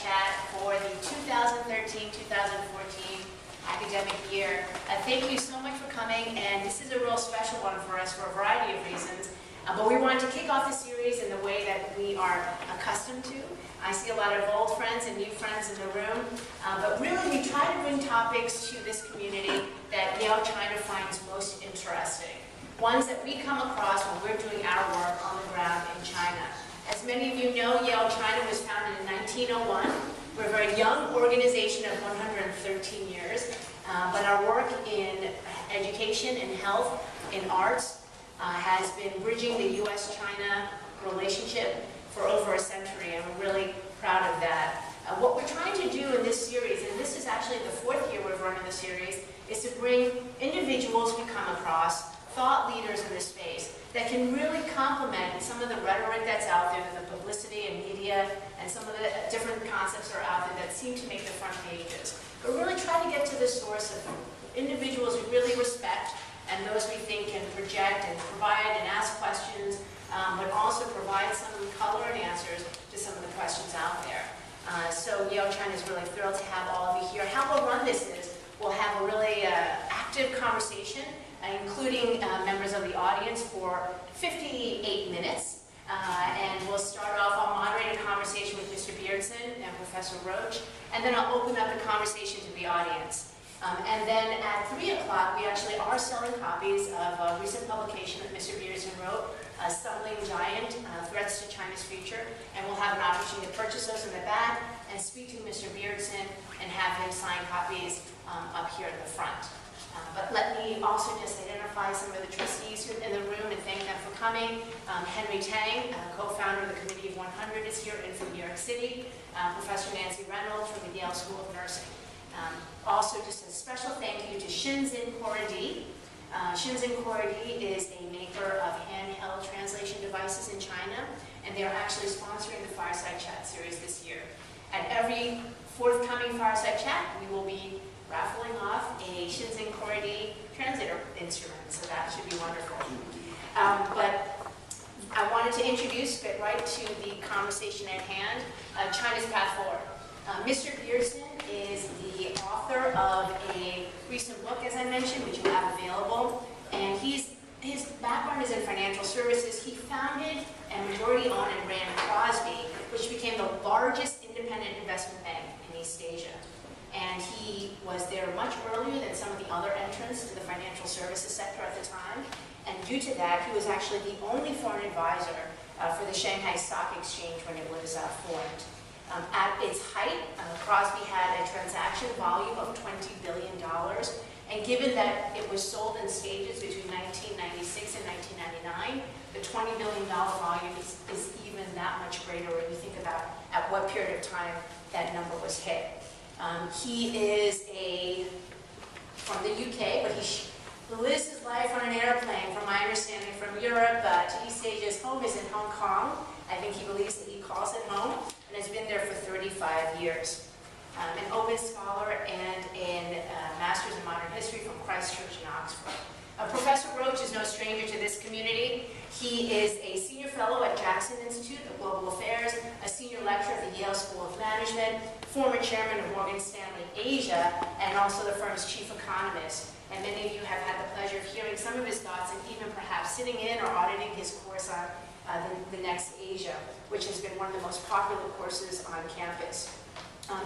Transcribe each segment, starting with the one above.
Chat for the 2013-2014 academic year. Thank you so much for coming, and this is a real special one for us for a variety of reasons. But we wanted to kick off the series in the way that we are accustomed to. I see a lot of old friends and new friends in the room, but really we try to bring topics to this community that Yale China finds most interesting. Ones that we come across when we're doing our work on the ground in China. As many of you know, Yale China was founded in 1901. We're a very young organization of 113 years, but our work in education, in health, in arts, has been bridging the U.S.-China relationship for over a century, and we're really proud of that. What we're trying to do in this series, and this is actually the fourth year we've run in the series, is to bring individuals we come across, thought leaders in this space, that can really complement some of the rhetoric that's out there, the publicity and media, and some of the different concepts that are out there that seem to make the front pages. But really try to get to the source of individuals we really respect, and those we think can project and provide and ask questions, but also provide some color and answers to some of the questions out there. So Yale China is really thrilled to have all of you here. How we'll run this is, we'll have a really active conversation, including members of the audience for 58 minutes. And we'll start off, I'll moderate a conversation with Mr. Beardson and Professor Roach, and then I'll open up the conversation to the audience. And then at 3 o'clock, we actually are selling copies of a recent publication that Mr. Beardson wrote, Stumbling Giant, Threats to China's Future, and we'll have an opportunity to purchase those in the back and speak to Mr. Beardson and have him sign copies up here at the front. But let me also just identify some of the trustees in the room and thank them for coming. Henry Tang, co-founder of the Committee of 100, is here in from New York City. Professor Nancy Reynolds from the Yale School of Nursing. Also, just a special thank you to Shenzhen Koradi. Shenzhen Koradi is a maker of handheld translation devices in China, and they are actually sponsoring the Fireside Chat series this year. At every forthcoming Fireside Chat, we will be raffling off a Shenzhen Koradi translator instrument, so that should be wonderful. But I wanted to introduce, get right to the conversation at hand, China's Path Forward. Mr. Beardson is the author of a recent book, as I mentioned, which you have available, and his background is in financial services. He founded and majority owned and ran Crosby, which became the largest independent investment bank in East Asia. And he was there much earlier than some of the other entrants to the financial services sector at the time. And due to that, he was actually the only foreign advisor for the Shanghai Stock Exchange when it was formed. At its height, Crosby had a transaction volume of $20 billion. And given that it was sold in stages between 1996 and 1999, the $20 billion volume is even that much greater when you think about at what period of time that number was hit. He is from the UK, but he lives his life on an airplane, from my understanding, from Europe to East Asia. His home is in Hong Kong. I think he believes that he calls it home, and has been there for 35 years. An open scholar and a master's in modern history from Christ Church in Oxford. Professor Roach is no stranger to this community. He is a senior fellow at Jackson Institute of Global Affairs, a senior lecturer at the Yale School of Management, former chairman of Morgan Stanley Asia, and also the firm's chief economist. And many of you have had the pleasure of hearing some of his thoughts and even perhaps sitting in or auditing his course on the Next Asia, which has been one of the most popular courses on campus.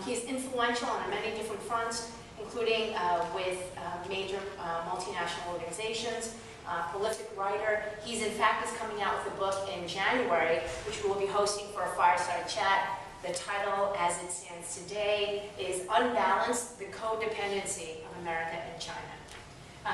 He's influential on many different fronts, including with major multinational organizations, prolific writer. He's in fact is coming out with a book in January, which we will be hosting for a Fireside Chat. The title, as it stands today, is Unbalanced: The Codependency of America and China.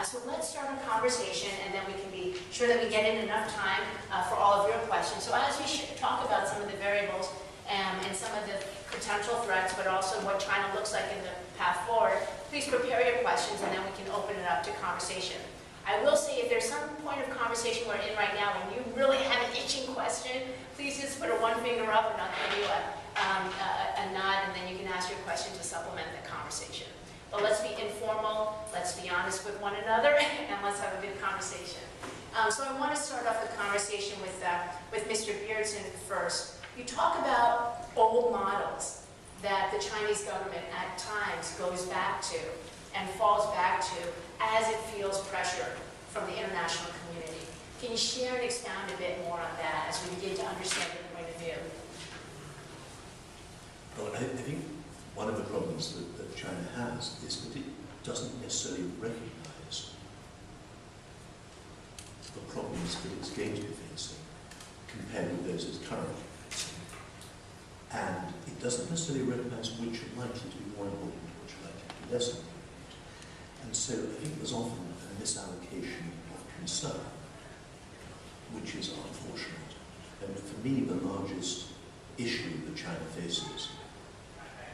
So let's start a conversation, and then we can be sure that we get in enough time for all of your questions. So as we talk about some of the variables and some of the potential threats, but also what China looks like in the path forward, please prepare your questions, and then we can open it up to conversation. I will say, if there's some point of conversation we're in right now and you really have an itching question, please just put one finger up and I'll give you a nod, and then you can ask your question to supplement the conversation. But let's be informal, let's be honest with one another, and let's have a good conversation. So I want to start off the conversation with Mr. Beardson first. You talk about old models. that the Chinese government at times goes back to and falls back to as it feels pressure from the international community. Can you share and expound a bit more on that as we begin to understand your point of view? Well, I think one of the problems that China has is that it doesn't necessarily recognize the problems that it's going to be facing compared with those it's currently facing. And it doesn't necessarily recognize which are likely to be more important, which are likely to be less important. And so I think there's often a misallocation of concern, which is unfortunate. And for me, the largest issue that China faces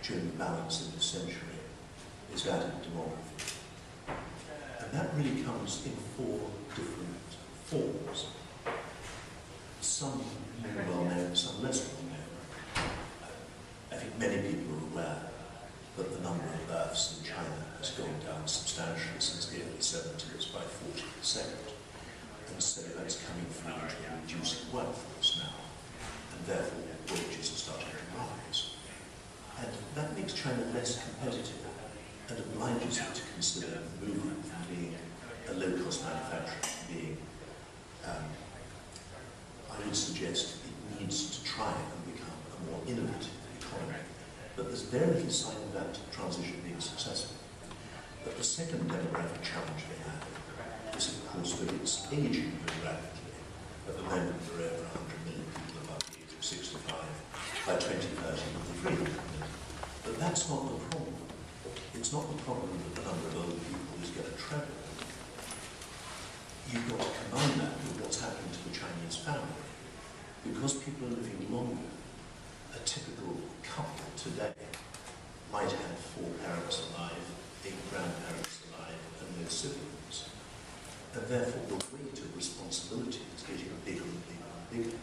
during the balance of this century is that of demography. And that really comes in 4 different forms. Some more well known, some less well known. I think many people are aware that the number of births in China has gone down substantially since the early 70s by 40%. And so that's coming through to a reducing workforce now, and therefore wages are starting to rise. And that makes China less competitive and obliges it to consider moving from being a low-cost manufacturer to being, I would suggest it needs to try and become a more innovative economy. But there's very little sign of that transition being successful. But the second demographic challenge they have is, of course, that it's aging very rapidly. At the moment, there are over 100 million people above the age of 65. By 2030, it'll be 300 million. But that's not the problem. It's not the problem that the number of old people is going to treble. You've got to combine that with what's happening to the Chinese family. Because people are living longer, a typical couple today might have 4 parents alive, 8 grandparents alive, and no siblings. And therefore the weight of responsibility is getting bigger and bigger and bigger.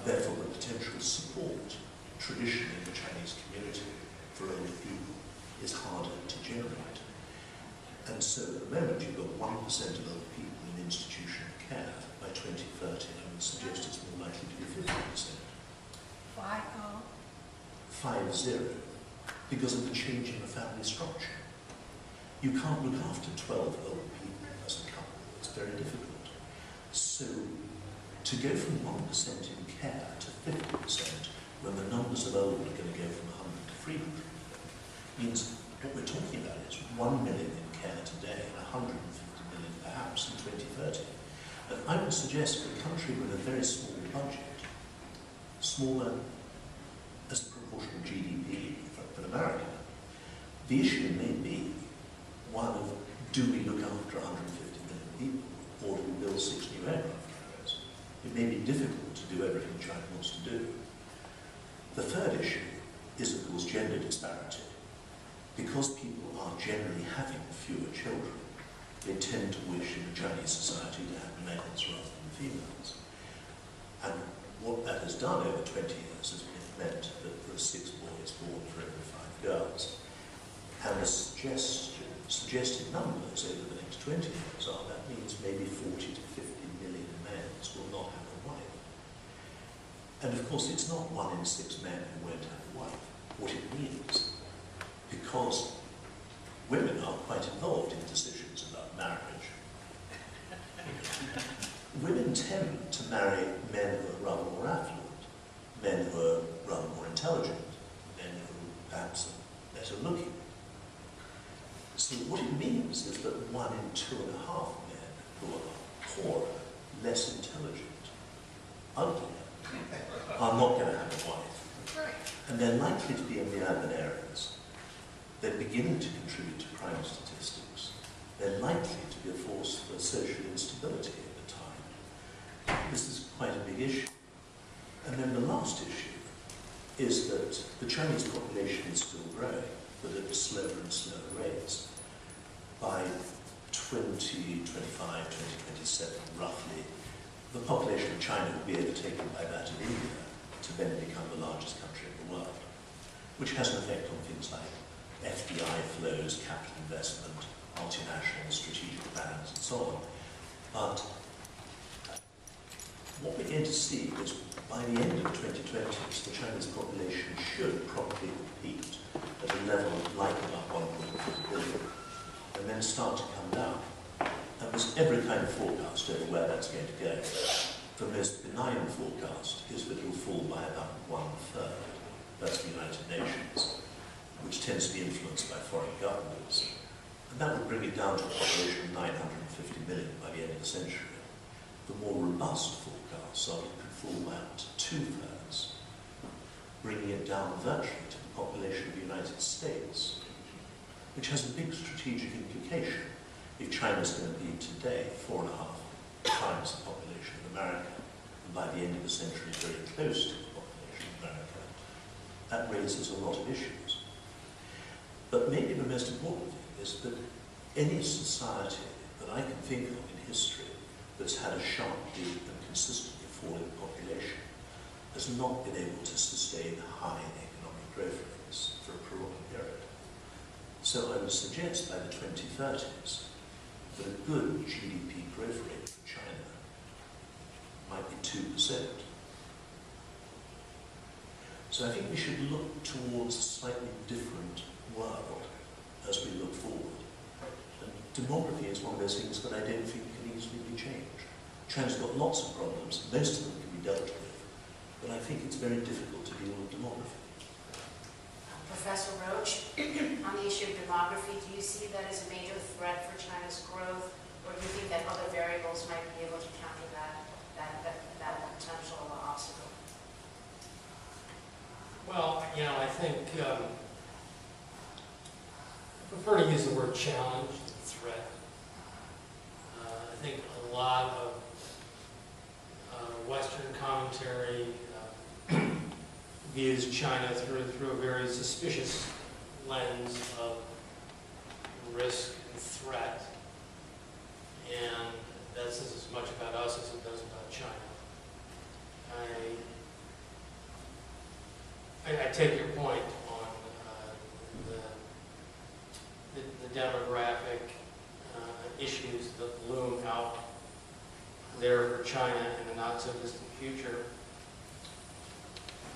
Therefore the potential support traditionally in the Chinese community for older people is harder to generate. And so at the moment you've got 1% of older people in institutional care. By 2030 I would suggest it's more likely to be 50%. 50, because of the change in the family structure. You can't look after 12 old people as a couple. It's very difficult. So to go from 1% in care to 50% when the numbers of old are going to go from 100 to 300 means what we're talking about is 1 million in care today and 150 million perhaps in 2030. And I would suggest for a country with a very small budget, smaller as a proportion of GDP than America, the issue may be one of, do we look after 150 million people, or do we build 6 new aircraft carriers? It may be difficult to do everything China wants to do. The third issue is, of course, gender disparity. Because people are generally having fewer children, they tend to wish in the Chinese society to have males rather than females. And what that has done over 20 years has meant that there are 6 boys born for every 5 girls. And the suggested numbers over the next 20 years are that means maybe 40 to 50 million males will not have a wife. And of course it's not 1 in 6 men who won't have a wife. What it means, because women are quite involved in decisions about marriage, women tend to marry men who are rather more affluent, men who are rather more intelligent, men who perhaps are better looking. So what it means is that 1 in 2.5 men who are poorer, less intelligent, uglier, are not going to have a wife. And they're likely to be in the urban areas. They're beginning to contribute to crime statistics. They're likely to be a force for social instability at the time. This is quite a big issue. And then the last issue is that the Chinese population is still growing, but at slower and slower rates. By 2025, 2027, roughly, the population of China will be overtaken by that of India to then become the largest country in the world, which has an effect on things like FDI flows, capital investment, multinational strategic plans, and so on. But what we're going to see is, by by the end of 2020s, the Chinese population should probably have peaked at a level like about 1.4 billion, and then start to come down. And there's every kind of forecast over where that's going to go. The most benign forecast is that it will fall by about 1/3. That's the United Nations, which tends to be influenced by foreign governments. And that would bring it down to a population of 950 million by the end of the century. The more robust forecasts are that it could fall by up to 2/3, bringing it down virtually to the population of the United States, which has a big strategic implication. If China's going to be today 4.5 times the population of America, and by the end of the century very close to the population of America, that raises a lot of issues. But maybe the most important thing is that any society that I can think of in history that's had a sharply and consistently falling population has not been able to sustain high economic growth rates for a prolonged period. So I would suggest by the 2030s that a good GDP growth rate for China might be 2%. So I think we should look towards a slightly different world as we look forward. And demography is one of those things that I don't think can easily be changed. China's got lots of problems, most of them can be dealt with, but I think it's very difficult to deal with demography. Professor Roach, on the issue of demography, do you see that as a major threat for China's growth, or do you think that other variables might be able to counter that potential obstacle? Well, I think I prefer to use the word challenge than threat. I think a lot of Western commentary views China through a very suspicious lens of risk and threat, and that says as much about us as it does about China. I take your point on the demographic issues that loom out there for China in the not so distant future.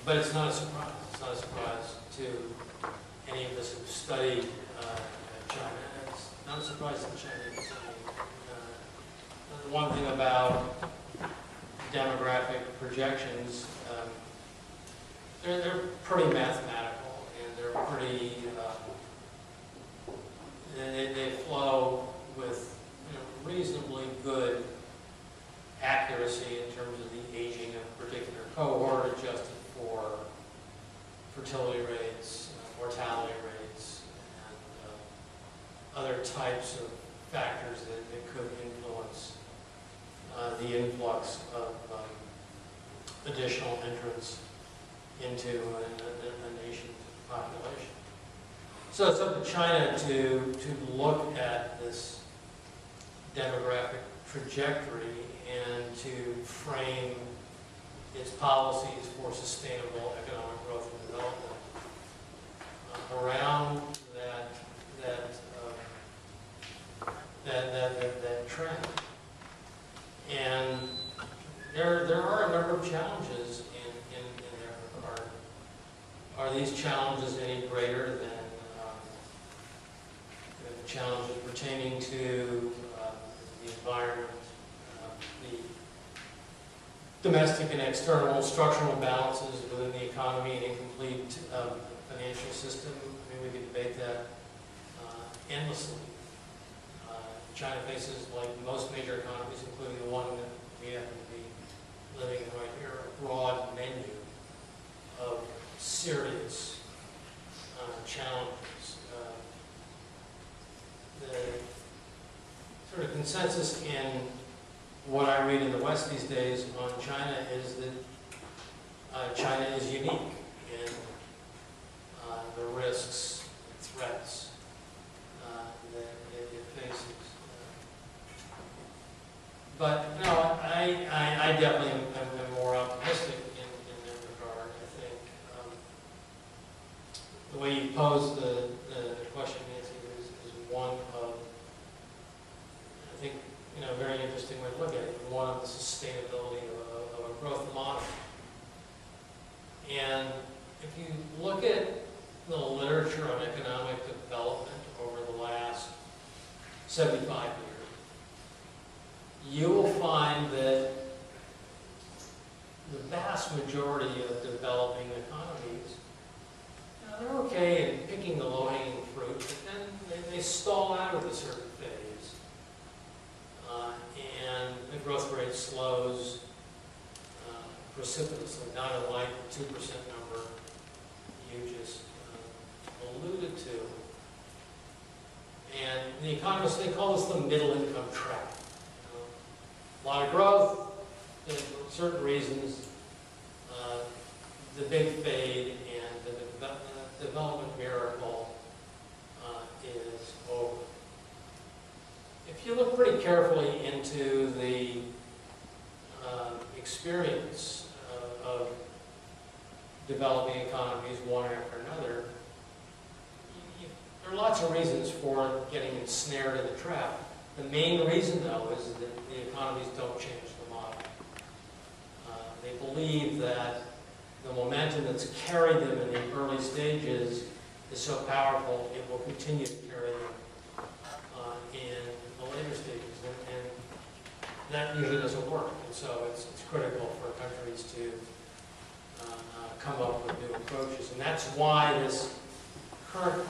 But it's not a surprise. It's not a surprise to any of us who've studied China. It's not a surprise to China. The one thing about demographic projections, they're pretty mathematical, and they're pretty. They flow with reasonably good accuracy in terms of the aging of a particular cohort, adjusted for fertility rates, mortality rates, and other types of factors that could influence the influx of additional entrants into a nation's population. So it's up to China to look at this demographic trajectory and to frame its policies for sustainable economic growth and development around that trend. And there are a number of challenges in their regard. Are these challenges any greater than the challenges pertaining to the environment, the domestic and external structural balances within the economy, and incomplete financial system? I mean, we could debate that endlessly. China faces, like most major economies, including the one that we happen to be living in right here, a broad menu of serious challenges. The sort of consensus in what I read in the West these days on China is that China is unique in the risks and threats that it faces. But I definitely am more optimistic in that regard. I think the way you pose the question, Nancy, is one of, I think, a very interesting way to look at it. One of the sustainability of a growth model. And if you look at the literature on economic development over the last 75 years, you will find that the vast majority of developing economies, they're okay in picking the low-hanging fruit, but then they stall out of a certain phase. And the growth rate slows precipitously, not unlike the 2% number you just alluded to. And the economists, they call this the middle income trap. A lot of growth, and for certain reasons, the big fade and the development miracle is over. If you look pretty carefully into the experience of developing economies, one after another, there are lots of reasons for getting ensnared in the trap. The main reason, though, is that the economies don't change the model. They believe that the momentum that's carried them in the early stages is so powerful, it will continue to carry them in the later stages. And that usually doesn't work. And so it's critical for countries to come up with new approaches. And that's why this current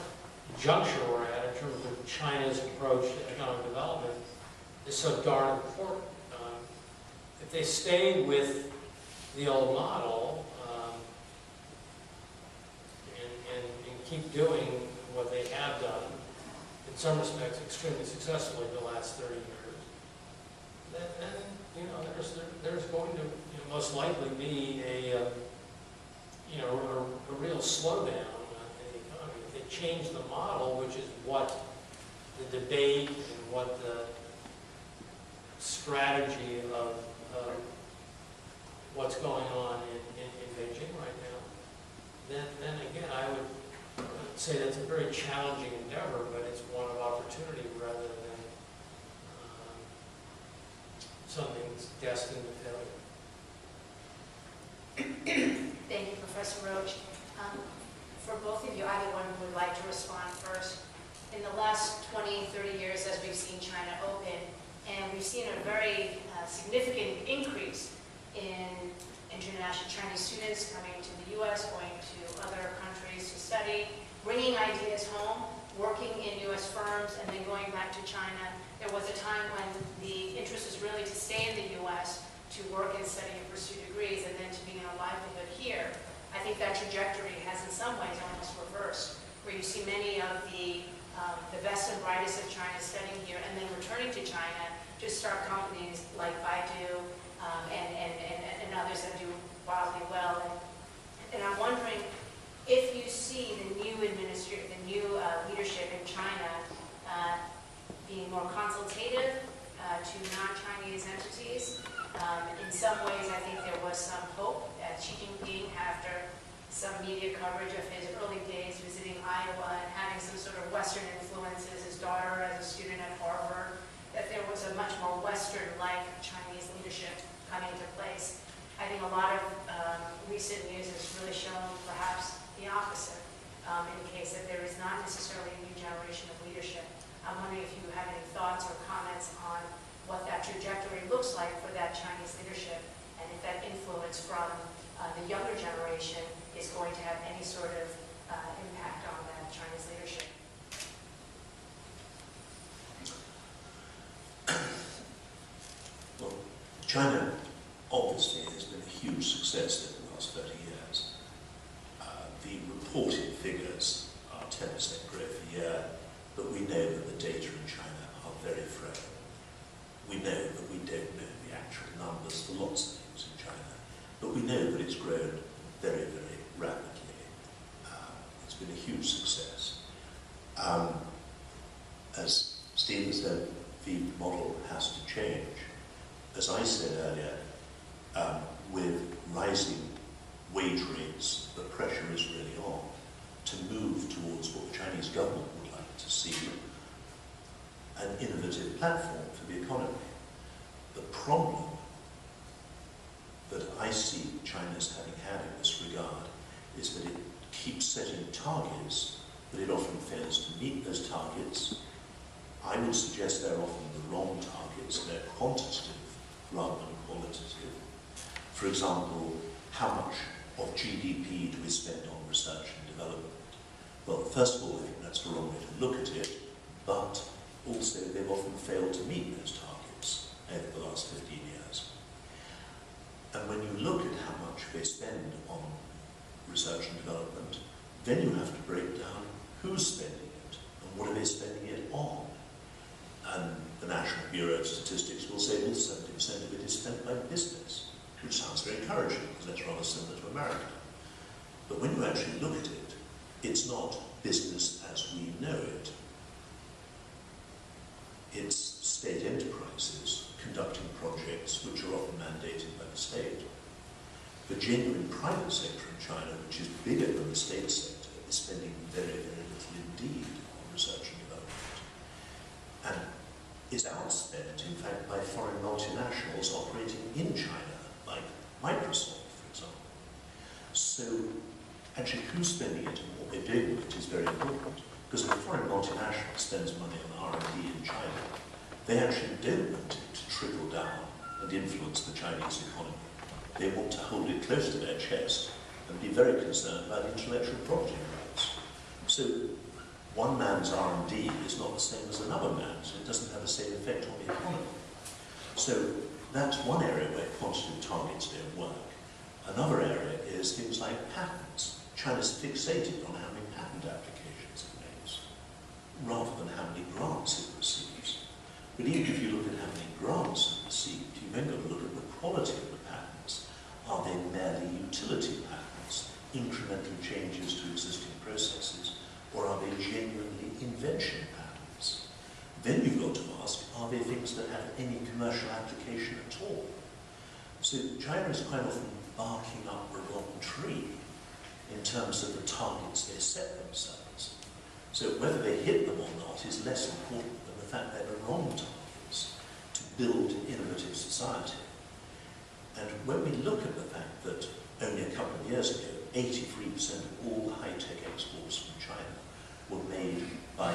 juncture we're at in terms of China's approach to economic development is so darn important. If they stay with the old model and keep doing what they have done, in some respects extremely successfully the last 30 years, then there's going to most likely be a real slowdown in the economy. If they change the model, which is what the debate and what the strategy of what's going on in Beijing right now, then again, I would say that's a very challenging endeavor, but it's one of opportunity rather than something that's destined to failure. Thank you, Professor Roach. For both of you, either one would like to respond first. In the last 20, 30 years, as we've seen China open, and we've seen a very significant increase in international Chinese students coming to the U.S., going to other countries to study, bringing ideas home, working in U.S. firms, and then going back to China. There was a time when the interest was really to stay in the U.S., to work and study and pursue degrees, and then to begin a livelihood here. I think that trajectory has in some ways almost reversed, where you see many of the best and brightest of China studying here and then returning to China to start companies like Baidu and others that do wildly well. And I'm wondering if you see the new leadership in China being more consultative to non-Chinese entities. In some ways, I think there was some hope that Xi Jinping, after some media coverage of his early days visiting Iowa and having some sort of Western influences, his daughter as a student at Harvard, that there was a much more Western-like Chinese leadership coming into place. I think a lot of recent news has really shown perhaps the opposite, in the case that there is not necessarily a new generation of leadership. I'm wondering if you have any thoughts or comments on what that trajectory looks like for that Chinese leadership, and if that influence from the younger generation is going to have any sort of impact on that Chinese leadership. Well, China obviously has been a huge success over the last 30 years. The reported figures are 10% growth a year, but we know that the data in China are very frail. We know that we don't know the actual numbers for lots of things in China, but we know that it's grown very, very rapidly. It's been a huge success. As Stephen said, the model has to change. As I said earlier, with rising wage rates, the pressure is really on to move towards what the Chinese government would like to see, an innovative platform for the economy. The problem that I I see China as having had in this regard is that it keeps setting targets, but it often fails to meet those targets. I would suggest they're often the wrong targets. They're quantitative rather than qualitative. For example, how much of GDP do we spend on research and development? Well, first of all, I think that's the wrong way to look at it, but also they've often failed to meet those targets over the last 15 years. And when you look at how much they spend on research and development, then you have to break down who's spending it and what are they spending it on. And the National Bureau of Statistics will say, well, 70% of it is spent by business, which sounds very encouraging because that's rather similar to America. But when you actually look at it, it's not business as we know it. It's state enterprises conducting projects which are often mandated by the state. The genuine private sector in China, which is bigger than the state sector, is spending very, very little indeed on research and development. And is outspent, in fact, by foreign multinationals operating in China, like Microsoft, for example. So, actually, who's spending it and what they're doing with it is very important. Because if a foreign multinational spends money on R&D in China, they actually don't want it to trickle down and influence the Chinese economy. They want to hold it close to their chest and be very concerned about intellectual property rights. So one man's R&D is not the same as another man's, and it doesn't have the same effect on the economy. So that's one area where quantitative targets don't work. Another area is things like patents. China's fixated on how many patent applications it makes, rather than how many grants it receives. But even if you look at how many grants it received, you've then got to look at the quality of the patents. Are they merely utility patents, incremental changes to existing processes, or are they genuinely invention patents? Then you've got to ask, are they things that have any commercial application at all? So China is quite often barking up the wrong tree in terms of the targets they set themselves. So whether they hit them or not is less important than the fact they're the wrong targets to build innovative society. And when we look at the fact that only a couple of years ago, 83% of all the high-tech exports from China were made by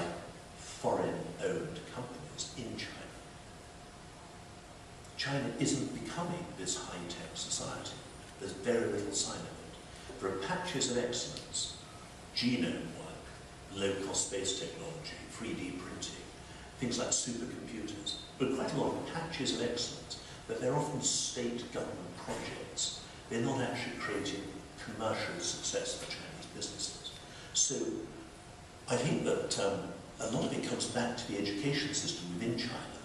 foreign-owned companies in China. China isn't becoming this high-tech society. There's very little sign of it. There are patches of excellence, genome work, low-cost space technology, 3D printing, things like supercomputers, but quite a lot of patches of excellence, but they're often state government projects. They're not actually creating commercial success for Chinese businesses. So I think that a lot of it comes back to the education system within China,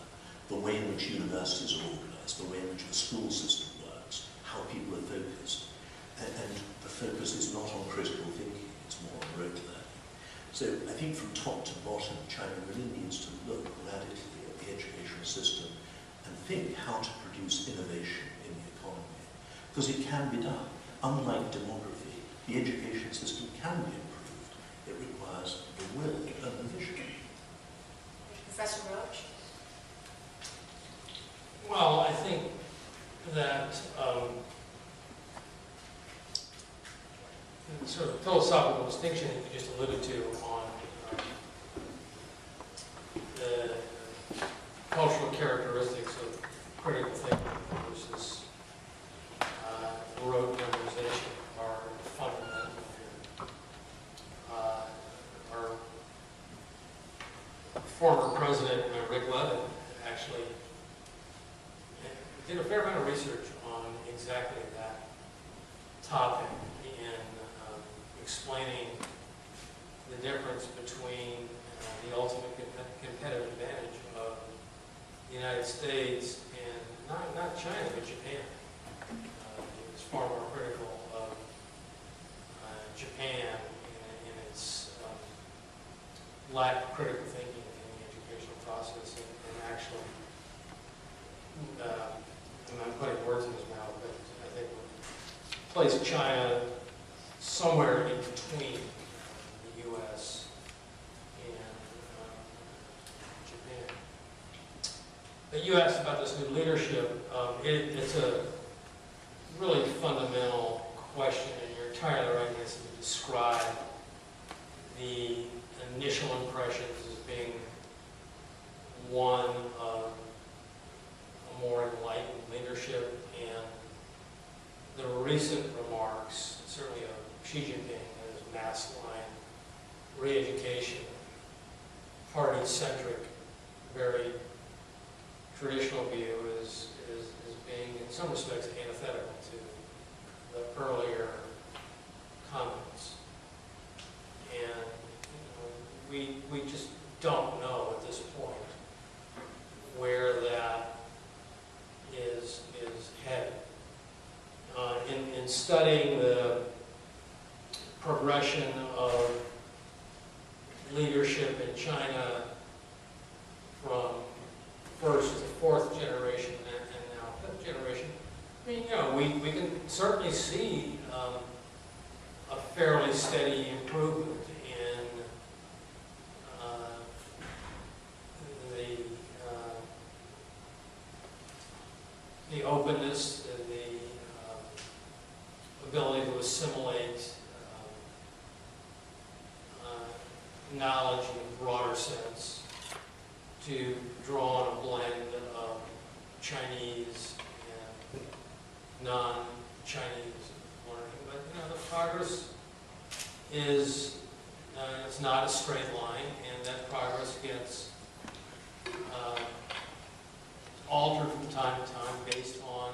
the way in which universities are organized, the way in which the school system works, how people are focused. And the focus is not on critical thinking, it's more on rote learning. So I think from top to bottom, China really needs to look radically at the educational system and think how to produce innovation in the economy. Because it can be done. Unlike demography, the education system can be improved. It requires the will and the vision. Professor Roach? Well, I think that the sort of philosophical distinction that you just alluded to on the cultural characteristics of critical thinking versus rote memorization are fundamental here. Our former president, Rick Levin, actually did a fair amount of research on exactly that topic in explaining the difference between the ultimate competitive advantage of the United States and not China, but Japan. He was far more critical of Japan in its lack of critical thinking in the educational process and actually I'm putting words in his mouth, but I think we'll place China somewhere in between the U.S. and Japan. But you asked about this new leadership. It's a really fundamental question, and you're entirely right, Nancy, to describe the initial impressions as being one of a more enlightened leadership, and the recent remarks, certainly of Xi Jinping and his mass line re-education, party-centric, very traditional view is being, in some respects, antithetical to the earlier comments. And we just don't know at this point where that is headed. In studying the progression of leadership in China from first to fourth generation and now fifth generation, I mean, we can certainly see a fairly steady improvement in the openness, the ability to assimilate knowledge in a broader sense, to draw on a blend of Chinese and non-Chinese learning. But the progress is, it's not a straight line, and that progress gets altered from time to time based on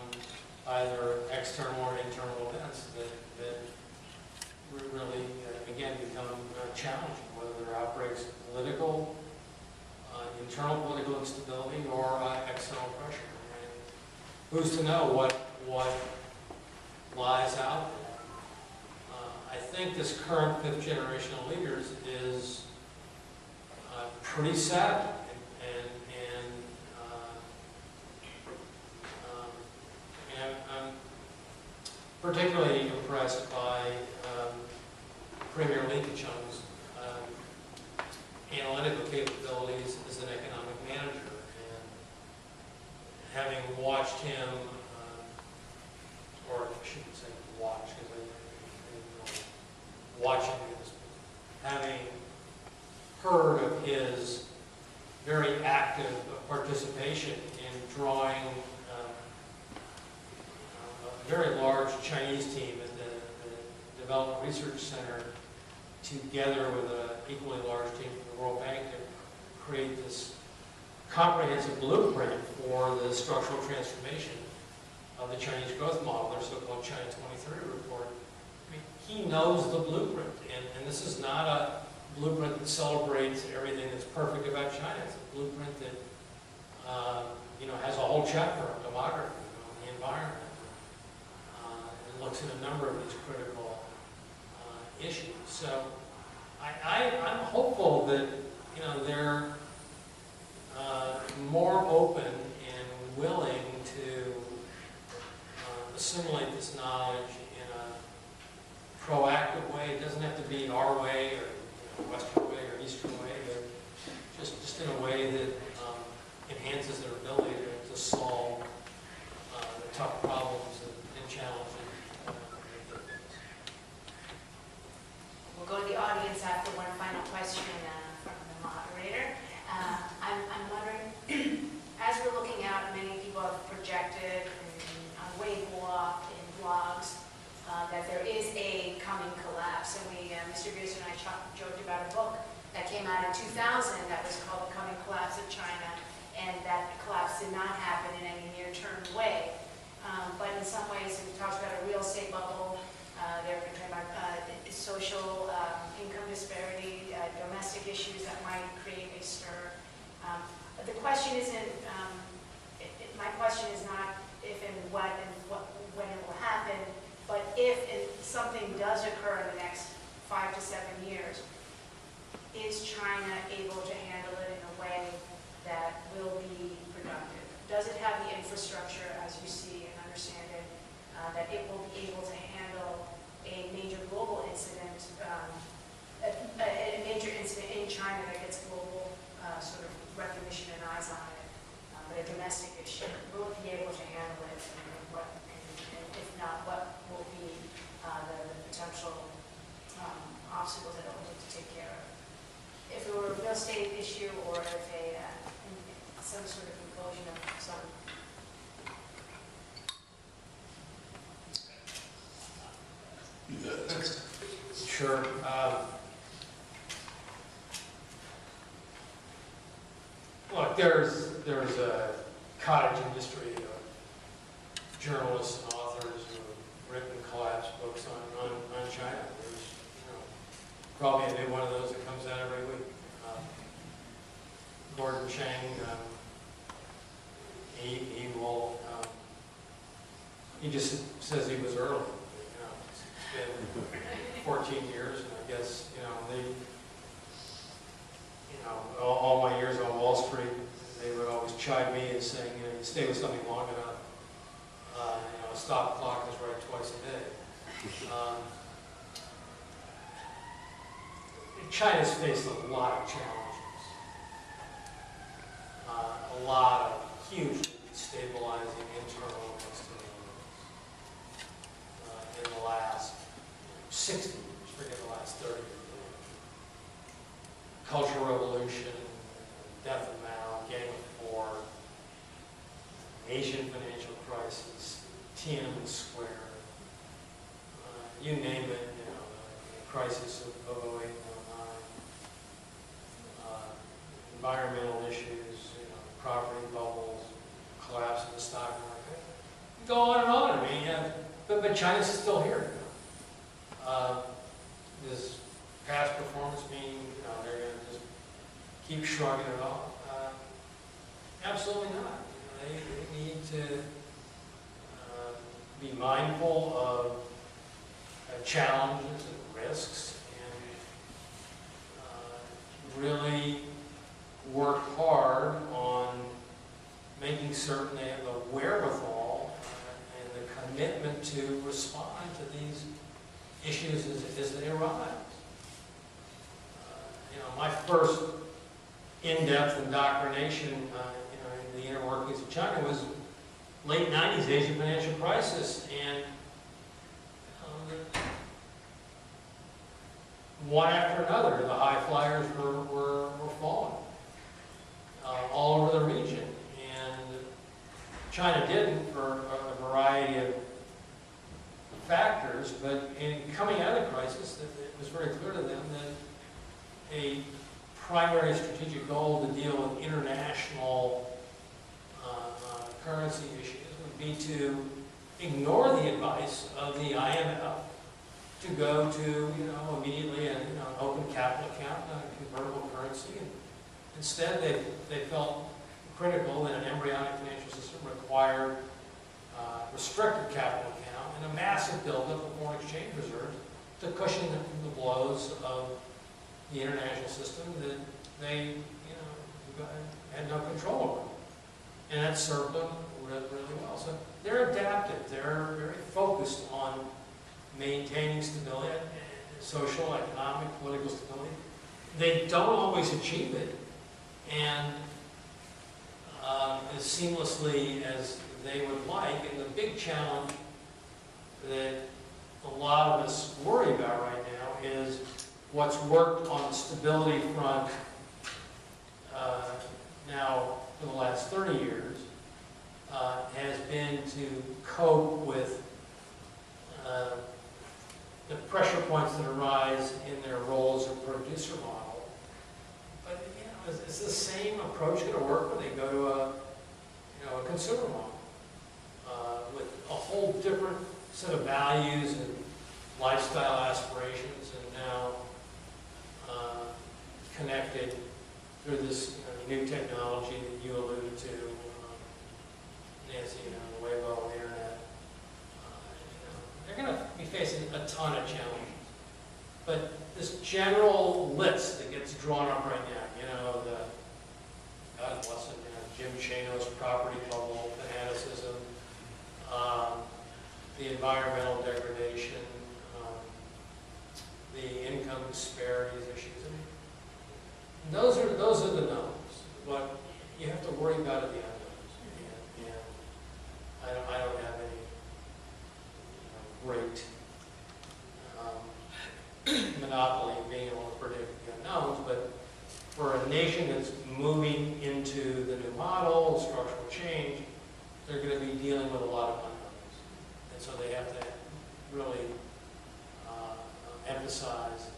either external or internal events that really, again, become challenging, whether they're outbreaks of political, internal political instability, or external pressure. And who's to know what lies out there? I think this current fifth generation of leaders is pretty savvy, and I'm particularly impressed by Premier Li Keqiang's analytical capabilities as an economic manager, and having watched him, or I shouldn't say watch, because I didn't know watching this, having heard of his very active participation in drawing a very large Chinese team at the Development Research Center together with an equally large team from the World Bank to create this comprehensive blueprint for the structural transformation of the Chinese growth model, their so-called China 23 report. I mean, he knows the blueprint, and this is not a blueprint that celebrates everything that's perfect about China. It's a blueprint that has a whole chapter on demography, the environment, and looks at a number of these critical issues. So I'm hopeful that they're more open and willing to assimilate this knowledge in a proactive way. It doesn't have to be our way or Western way or Eastern way, but just in a way that enhances their ability to solve the tough problems and challenges. We'll go to the audience after one final question from the moderator. I'm wondering, as we're looking out, many people have projected on Weibo, in blogs, that there is a coming collapse. And Mr. Beardson and I joked about a book that came out in 2000 that was called The Coming Collapse of China, and that collapse did not happen in any near-term way. But in some ways, we talked about a real estate bubble. They're talking about social income disparity, domestic issues that might create a stir. The question isn't, my question is not if and what and when it will happen, but if something does occur in the next 5 to 7 years, is China able to handle it in a way that will be productive? Does it have the infrastructure, as you see and understand it, that it will be able to handle a major global incident, a major incident in China that gets global sort of recognition and eyes on it, but a domestic issue? Will it be able to handle it, and if not, Sure. Look, there's a cottage industry of journalists and authors who have written collapse books on China. There's, probably a new one of those that comes out every week. Gordon Chang, he just says he was early. It's been 14 years, and I guess, all my years on Wall Street, they would always chide me as saying, you stay with something long enough, a stop clock is right twice a day. China's faced a lot of challenges, a lot of hugely stabilizing internal and external events in the last 60 years, forget the last 30 years. Cultural Revolution, death of Mao, Gang of Four, Asian financial crisis, Tiananmen Square, you name it, the crisis of 08 and 09, environmental issues, property bubbles, collapse of the stock market. Go on and on. I mean, but China's still here. Does past performance mean they're going to just keep shrugging it off? Absolutely not. They need to be mindful of challenges and risks, and really work hard on making certain they have the wherewithal and the commitment to respond to these issues as they arise. My first in-depth indoctrination, in the inner workings of China was late 90s Asian financial crisis, and one after another, the high flyers were falling all over the region, and China didn't for a variety of factors, but in coming out of the crisis, it was very clear to them that a primary strategic goal to deal with international currency issues would be to ignore the advice of the IMF to go to, immediately an open capital account, a convertible currency. And instead, they felt critical that an embryonic financial system required restricted capital account and a massive buildup of foreign exchange reserves to cushion the blows of the international system that they, had no control over. And that served them really, really well. So they're adaptive. They're very focused on maintaining stability, social, economic, political stability. They don't always achieve it, and as seamlessly as they would like. And the big challenge that a lot of us worry about right now is what's worked on the stability front now for the last 30 years has been to cope with the pressure points that arise in their role as a producer model. But is the same approach going to work when they go to a consumer model with a whole different set of values and lifestyle aspirations, and now connected through this new technology that you alluded to, Nancy, the Weibo and the internet. They're going to be facing a ton of challenges. But this general list that gets drawn up right now, God bless it, Jim Chano's property bubble, fanaticism, the environmental degradation, the income disparities issues. I mean, those are the numbers. What you have to worry about are the unknowns. And I don't have any great monopoly in being able to predict the unknowns, but for a nation that's moving into the new model, structural change, they're going to be dealing with a lot of unknowns. And so they have to really emphasize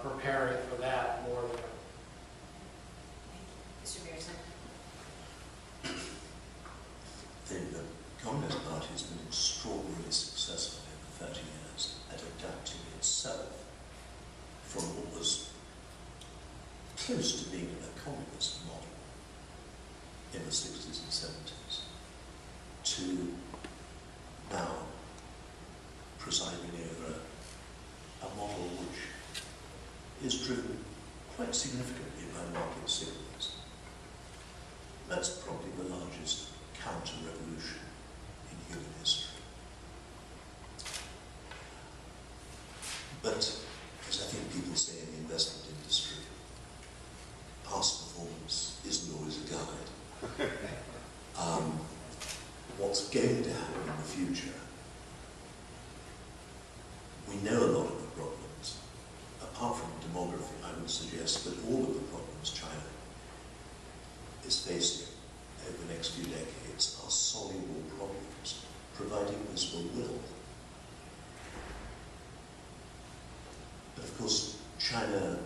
preparing for that more than Mr. Beardson. The Communist Party has been extraordinarily successful in the 30 years at adapting itself from what was close to being a communist model in the 60s and 70s to now presiding over a model which is driven quite significantly by market signals. That's probably the largest counter-revolution in human history. But, as I think people say in the investment industry, past performance isn't always a guide. What's going to happen in the future, we know a lot of the problems. Apart from demography, I would suggest that all of the problems China is facing over the next few decades are soluble problems, providing this will. But of course, China,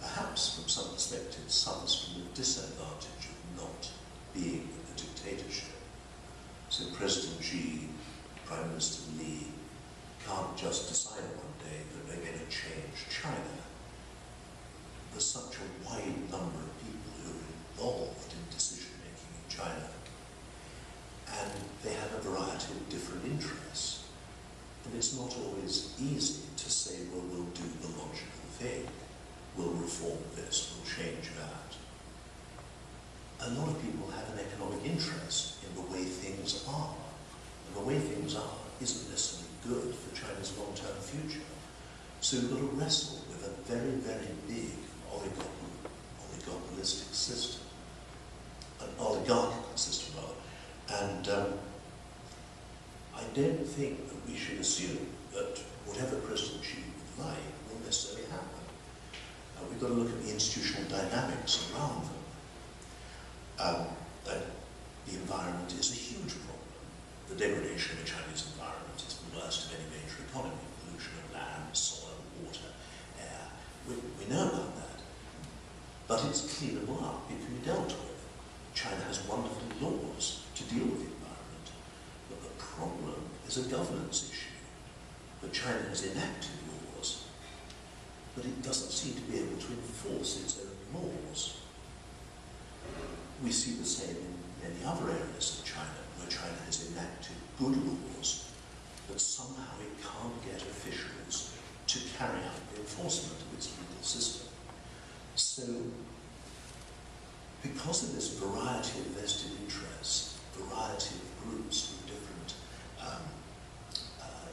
perhaps from some perspectives, suffers from the disadvantage of not being a dictatorship. So President Xi, Prime Minister Li, can't just decide one day that they're going to change China. There's such a wide number of people who are involved in decision-making in China, and they have a variety of different interests. And it's not always easy to say, well, we'll do the logical thing. We'll reform this, we'll change that. A lot of people have an economic interest in the way things are. And the way things are isn't necessarily good for China's long-term future. So we've got to wrestle with a very, very big oligopolistic system. An oligarchical system, rather. And I don't think that we should assume that whatever President Xi would like will necessarily happen. We've got to look at the institutional dynamics around them. The environment is a huge problem. The degradation of the Chinese environment is the worst of any major economy. Pollution of land, soil, water, air. We know about that. But it's cleanable up. It can be dealt with. China has wonderful laws to deal with the environment. But the problem is a governance issue. But China has enacted laws, but it doesn't seem to be able to enforce its own laws. We see the same in many other areas of China, where China has enacted good laws, but somehow it can't get officials to carry out the enforcement of its legal system. So, because of this variety of vested interests, variety of groups with different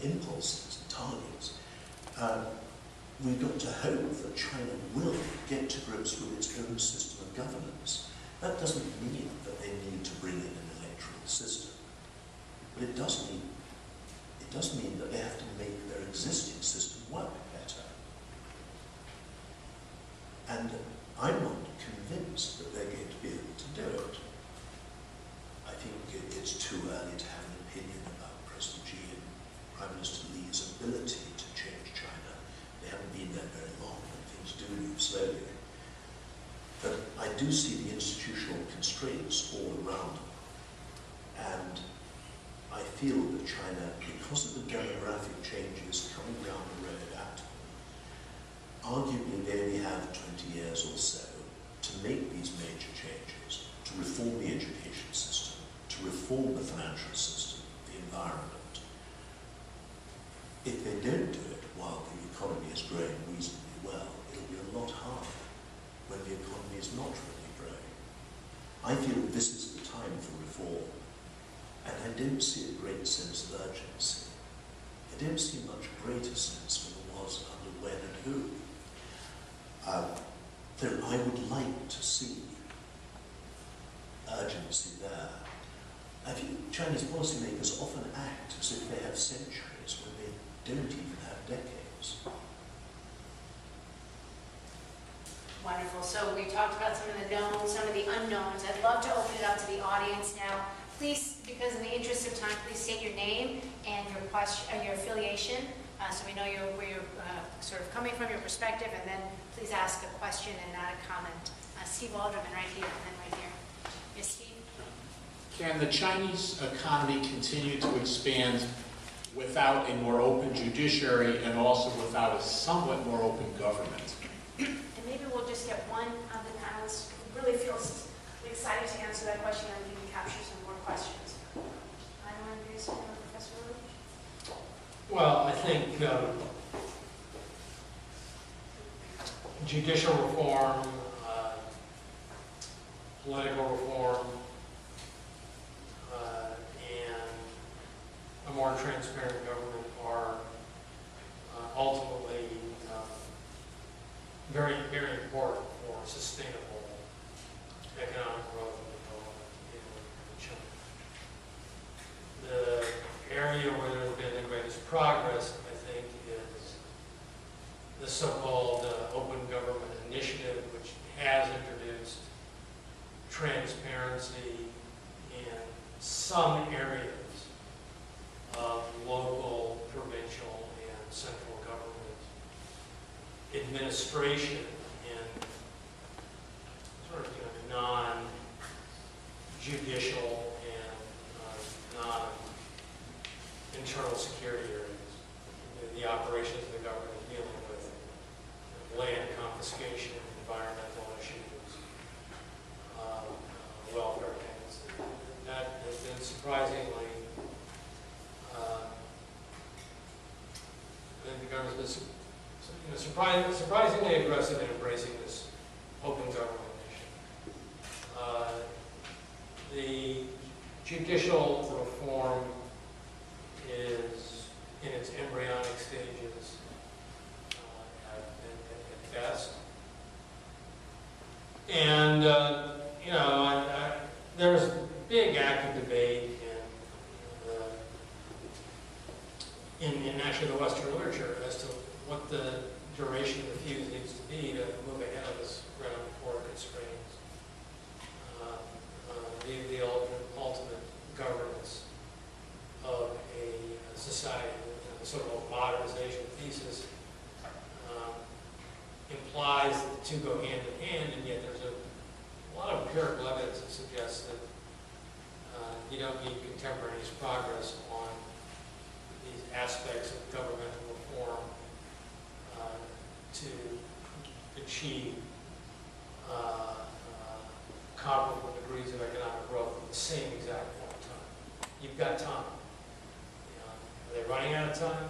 impulses and targets, we've got to hope that China will get to grips with its own system of governance. That doesn't mean that they need to bring in an electoral system, but it does mean that they have to make their existing system work better. And I'm not convinced that they're going to be able to do it. I think it's too early to have an opinion about President Xi and Prime Minister Li's ability to change China. They haven't been there very long, and things do move slowly. But I do see the institutional constraints all around them. And I feel that China, because of the demographic changes coming down the road at them, arguably they only have 20 years or so to make these major changes, to reform the education system, to reform the financial system, the environment. If they don't do it while the economy is growing reasonably well, it'll be a lot harder when the economy is not really growing. I feel this is the time for reform, and I don't see a great sense of urgency. I don't see much greater sense than there was under when and who. Though I would like to see urgency there. I think Chinese policymakers often act as if they have centuries when they don't even have decades. Wonderful. So we talked about some of the knowns, some of the unknowns. I'd love to open it up to the audience now. Please, because in the interest of time, please state your name and your question, your affiliation. so we know where you're sort of coming from, your perspective, and then please ask a question and not a comment. Steve Alderman right here, and then right here. Yes, Steve? Can the Chinese economy continue to expand without a more open judiciary and also without a somewhat more open government? And maybe we'll just get one of the panelists who really feels excited to answer that question, and we can capture some more questions. Anyone agree with Professor Roach? Well, I think judicial reform, political reform, and a more transparent government are ultimately very, very important for sustainable economic growth and development in China. The area where there's been the greatest progress, I think, is the so-called Open Government Initiative, which has introduced transparency in some areas of local, provincial, and central government administration in sort of non-judicial and non-internal security areas. The operations of the government dealing with land confiscation, environmental issues, welfare payments. That has been surprisingly, I think the government's been surprisingly aggressive in embracing this open government initiative. The judicial reform is in its embryonic stages at best. And, there's big active debate in actually the Western literature as to what the duration of the fuse needs to be to move ahead of this ground before constraints. The ultimate governance of a society, the so-called modernization thesis, implies that the two go hand in hand, and yet there's a lot of empirical evidence that suggests that you don't need contemporaneous progress on these aspects of governmental reform to achieve comparable degrees of economic growth at the same exact point in time. You've got time. Are they running out of time?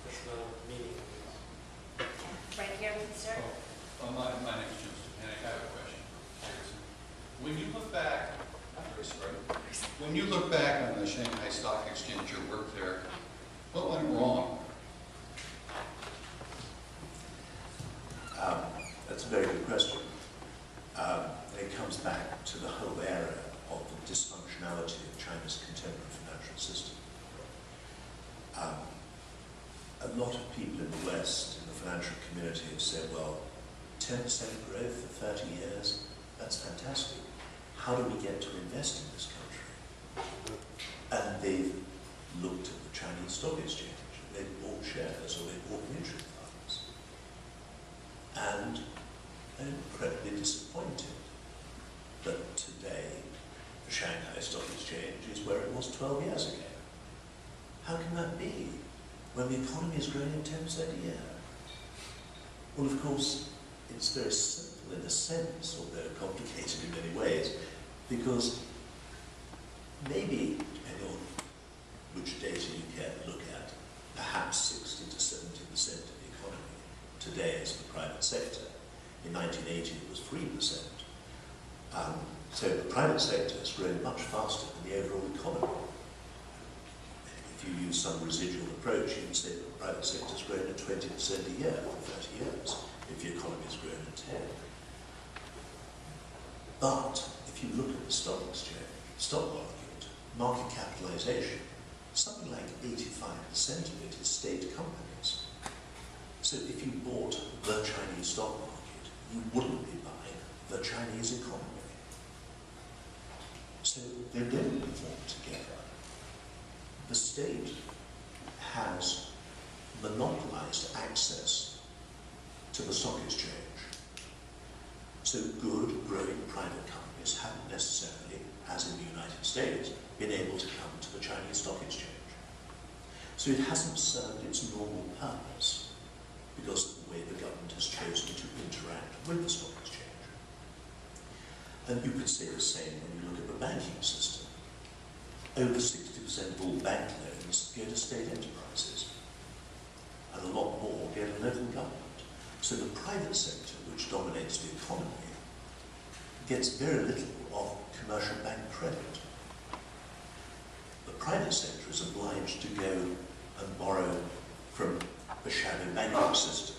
That's another meeting. Right here, sir. Well, my name's Jim Stepanek. I have a question. When you look back, when you look back on the Shanghai Stock Exchange, your work there, what went wrong? That's a very good question. It comes back to the whole area of the dysfunctionality of China's contemporary financial system. A lot of people in the West, in the financial community, have said, well, 10% growth for 30 years, that's fantastic. How do we get to invest in this country? And they've looked at the Chinese stock exchange. They've bought shares or they've bought mutual funds. And they're incredibly disappointed that today the Shanghai Stock Exchange is where it was 12 years ago. How can that be when the economy is growing at 10% a year? Well, of course, it's very simple in a sense, although complicated in many ways, because maybe, depending on which data you care to look at, perhaps 60 to 70% of the economy today is the private sector. In 1980, it was 3%. So the private sector has grown much faster than the overall economy. If you use some residual approach, you can say that the private sector has grown at 20% a year for 30 years, if the economy has grown at 10. But if you look at the stock exchange, stock market capitalization, something like 85% of it is state companies. So if you bought the Chinese stock market, you wouldn't be buying the Chinese economy. So they don't perform together. The state has monopolized access to the stock exchange. So good, growing private companies haven't necessarily, as in the United States, been able to come to the Chinese stock exchange. So it hasn't served its normal purpose because of the way the government has chosen to interact with the stock exchange. And you could say the same when you look at the banking system. Over 60% of all bank loans go to state enterprises, and a lot more go to local government. So the private sector, which dominates the economy, gets very little of commercial bank credit. The private sector is obliged to go and borrow from a shadow banking system,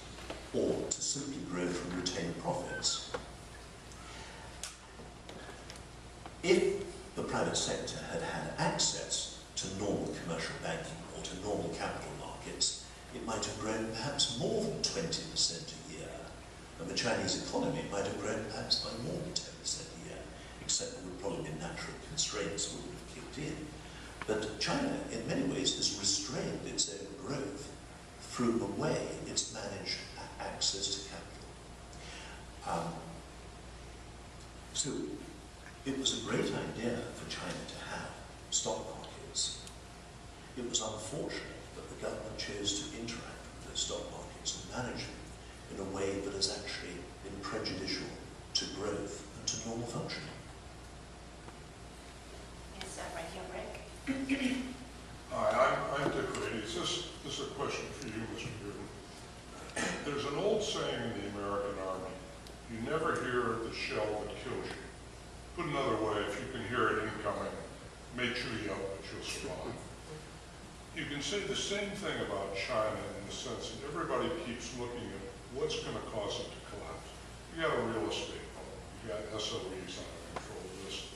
or to simply grow from retained profits. If the private sector had had access to normal commercial banking or to normal capital markets, it might have grown perhaps more than 20% a year, and the Chinese economy might have grown perhaps by more than 10% a year, except there would probably be natural constraints that would have kicked in. But China, in many ways, has restrained its own growth through the way it's managed access to capital. So it was a great idea for China to have stock markets. It was unfortunate that the government chose to interact with those stock markets and manage them in a way that has actually been prejudicial to growth and to normal functioning. Yes, right here, Rick. Hi, I'm Dick Rady. This is a question for you, Mr. Bearden. There's an old saying in the American Army, you never hear the shell that kills you. Put another way, if you can hear it incoming, may chew you up, but you'll survive. You can say the same thing about China in the sense that everybody keeps looking at what's going to cause it to collapse. You got a real estate problem, you got SOEs on a controlled list.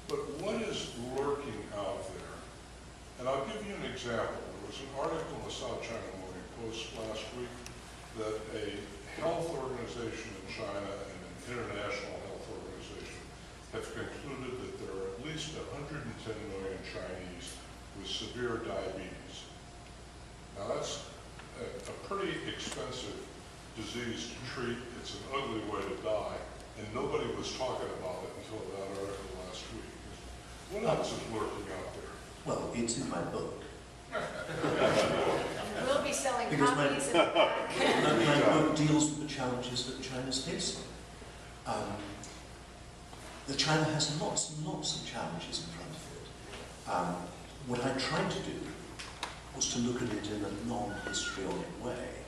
But what is lurking out there? And I'll give you an example. There was an article in the South China Morning Post last week that a health organization in China and an international health organization have concluded that there are at least 110 million Chinese with severe diabetes. Now that's a pretty expensive disease to treat. It's an ugly way to die, and nobody was talking about it until that article last week. What else is lurking out there? Well, it's in my book. We'll be selling Because copies in the back. My book deals with the challenges that China's facing. China has lots and lots of challenges in front of it. What I tried to do was to look at it in a non-histrionic way.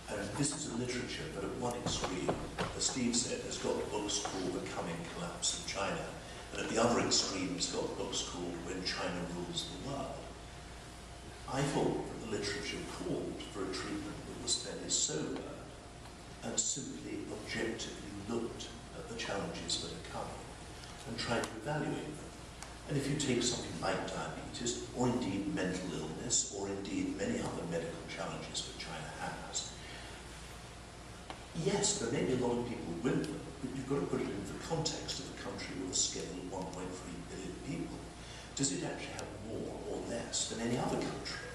And this is a literature that at one extreme, as Steve said, has got books called The Coming Collapse of China, and at the other extreme, it's got books called When China Rules the World. I thought that the literature called for a treatment that was fairly sober and simply objectively looked at the challenges that are coming and tried to evaluate them. And if you take something like diabetes, or indeed mental illness, or indeed many other medical challenges that China has, yes, there may be a lot of people with them, but you've got to put it in the context of a country with a scale of 1.3 billion people. Does it actually have more or less than any other country?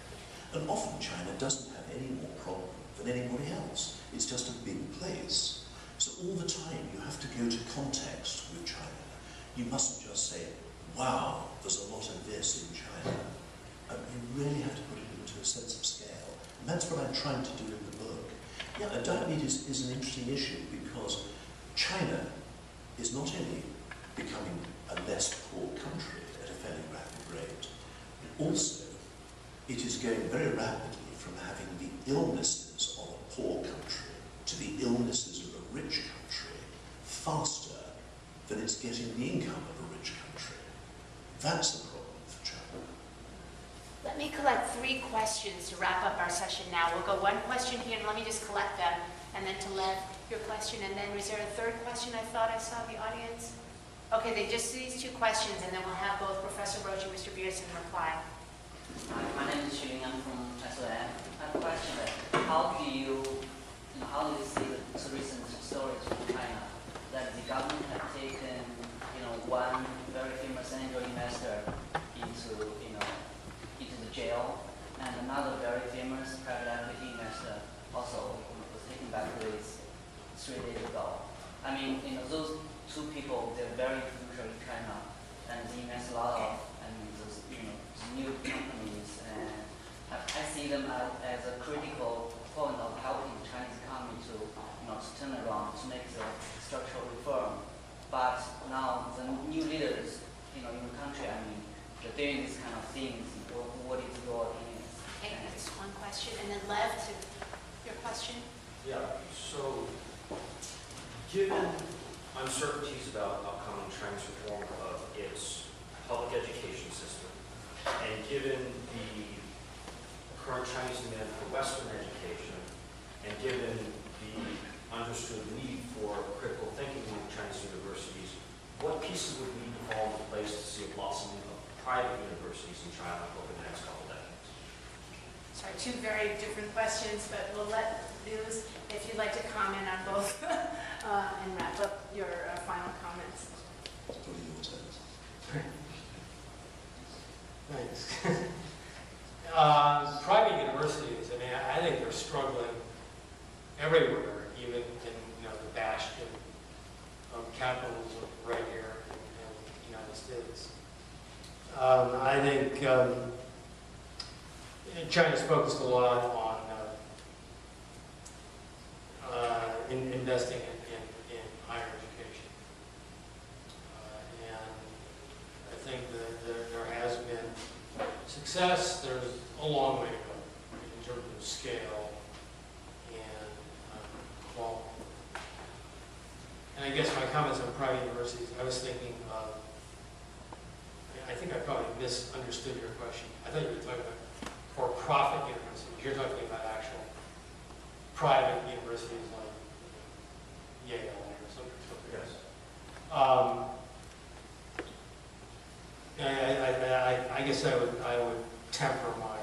And often China doesn't have any more problem than anybody else. It's just a big place. So all the time you have to go to context with China. You mustn't just say, wow, there's a lot of this in China. You really have to put it into a sense of scale. And that's what I'm trying to do in the book. Yeah, diabetes is an interesting issue because China is not only becoming a less poor country at a fairly rapid rate, but also it is going very rapidly from having the illnesses of a poor country to the illnesses of a rich country faster than it's getting the income of a rich country. That's the problem for China. Let me collect 3 questions to wrap up our session now. We'll go one question here, and let me just collect them, and then to Lev, your question, and then was there a third question I thought I saw in the audience? Okay, just these 2 questions, and then we'll have both Professor Roach and Mr. Beardson reply. My name is Xu I'm from SOM. I have a question that how do you see the recent stories from China that the government have taken, one very famous angel investor into the jail, and another very famous private equity investor also was taken back to his 3 days ago. I mean, those two people, they're very influential in China, and they invest a lot of, those, new companies, and I see them as a critical point of helping the Chinese economy to, to turn around, to make the structural reform. But now the new leaders, in the country, they're doing these kind of things. What is your opinion? Okay, that's one question, and then Lev, to your question. Yeah, so given uncertainties about upcoming Chinese reform of its public education system, and given the current Chinese demand for Western education, and given the understood need for critical thinking in Chinese universities, what pieces would need to fall into place to see a blossoming of private universities in China over the next couple decades? Sorry, two very different questions, but we'll let Luz, if you'd like to comment on both, and wrap up your final comments. It's probably your turn. Thanks. Private universities, I think they're struggling everywhere, even in the bastion of capitalism right here in the United States. I think China's focused a lot on investing in higher education. And I think that there has been success. There's a long way to go in terms of scale and quality. And I guess my comments on private universities, I was thinking of, I think I probably misunderstood your question. I thought you were talking about for-profit universities. You're talking about actual private universities like Yale or something. Yes. I guess I would temper my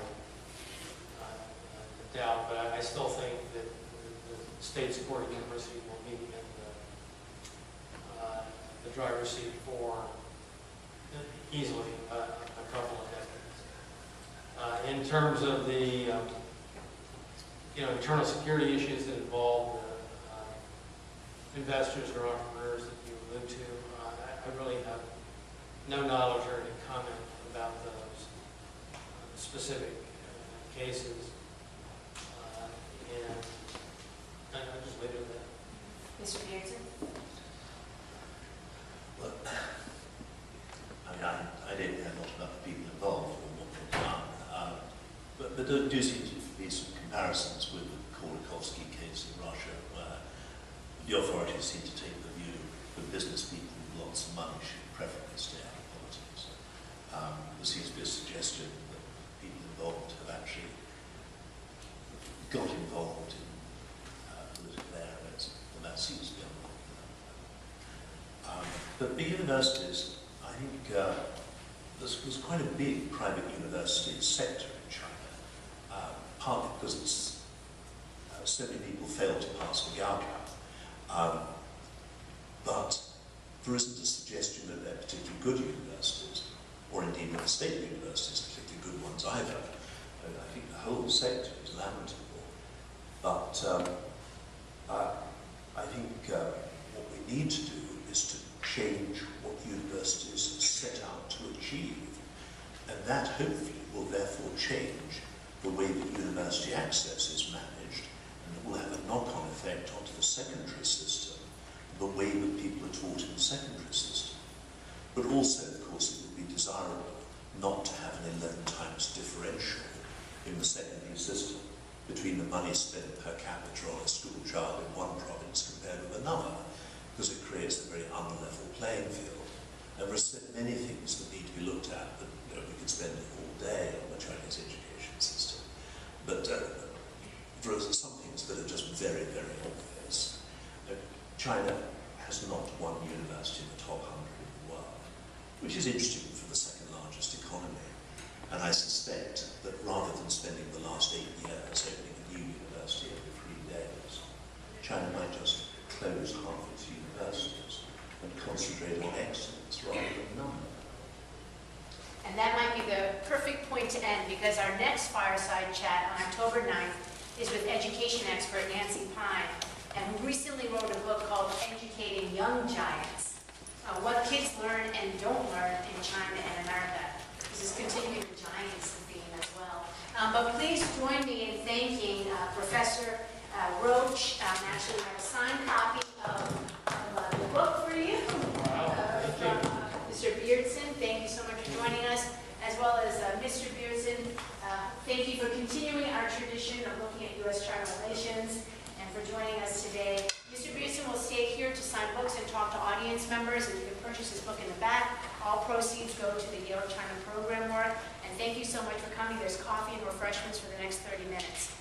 doubt, but I still think that the state-supported university will be in the driver's seat for easily a couple of decades. In terms of the internal security issues that involve investors or entrepreneurs that you allude to, I really have no knowledge or any comment about those specific cases, and I'll just leave it at that. Mr. Beardson? Well, I don't know a lot about the people involved or what they've done, but there do seem to be some comparisons with the Khodorkovsky case in Russia, where the authorities seem to take the view that business people with lots of money should preferably stay out of politics. There seems to be a suggestion that people involved have actually got involved in political areas, and that seems to be unlikely. But big universities, I think there's quite a big private university sector in China, partly because it's, so many people fail to pass the Gaokao. But there isn't a suggestion that they're particularly good universities, or indeed that the state universities are particularly good ones either. I think the whole sector is lamentable. But I think what we need to do is to change what universities set out to achieve. And that hopefully will therefore change the way that university access is managed, and it will have a knock-on effect onto the secondary system, the way that people are taught in the secondary system. But also, of course, it would be desirable not to have an 11 times differential in the secondary system between the money spent per capita on a school child in one province compared with another, because it creates a very unlevel playing field. And there are so many things that need to be looked at that we could spend all day on the Chinese education system. But there are some things that are just very, very obvious. China has not one university in the top 100 in the world, which is interesting for the second largest economy. And I suspect that rather than spending the last 8 years opening a new university every 3 days, China might just close half its universities and concentrate on excellence rather than number. And that might be the perfect point to end, because because our next Fireside chat on October 9th is with education expert Nancy Pine, and who recently wrote a book called Educating Young Giants, What Kids Learn and Don't Learn in China and America. This is continuing the giants theme as well. But please join me in thanking Professor Roach. Actually, I have a signed copy of the book for you. From Mr. Beardson. Thank you so much for joining us, as well as Mr. Beardson. Thank you for continuing our tradition of looking at U.S.-China relations and for joining us today. Mr. Beardson will stay here to sign books and talk to audience members, and you can purchase his book in the back. All proceeds go to the Yale China program work. And thank you so much for coming. There's coffee and refreshments for the next 30 minutes.